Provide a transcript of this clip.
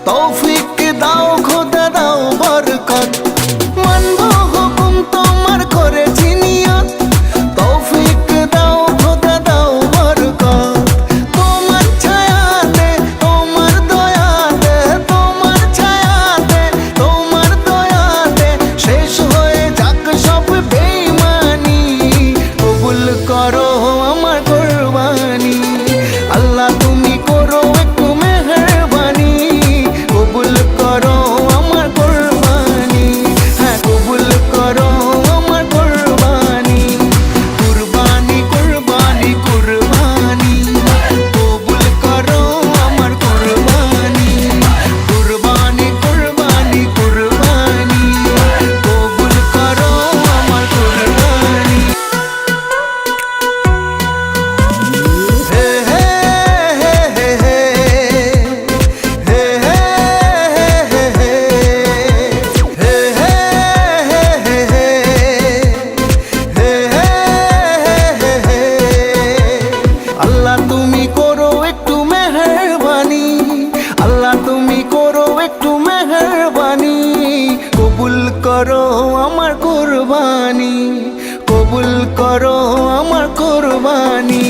তৌফিক দাও খোদা দাও বরকত, মানব হুকুম তোমার করেছি নিয়ত। তৌফিক দাও খোদা দাও বরকত, তোমার ছায়াতে তোমার দয়াতে, তোমার ছায়াতে তোমার দয়াতে শেষ হয়ে যাক সব বেঈমানি। কবুল করো আমার কুরবানি, আল্লাহ তুমি করো একটু মেহেরবানি। কবুল করো আমার কুরবানি, হ্যাঁ কবুল করো আমার কুরবানি। কুরবানি কুরবানি কুরবানি, কবুল করো আমার কুরবানি। কুরবানি কুরবানি কুরবানি, কবুল করো আমার কুরবানি। হে হে হে হে হে, হে হে হে হে, হে হে হে হে, হে হে হে। আল্লাহ তুমি করো একটু মেহেরবানি, আল্লাহ তুমি করো একটু মেহেরবানি। কবুল করো আমার কুরবানি, কবুল করো আমার কুরবানি।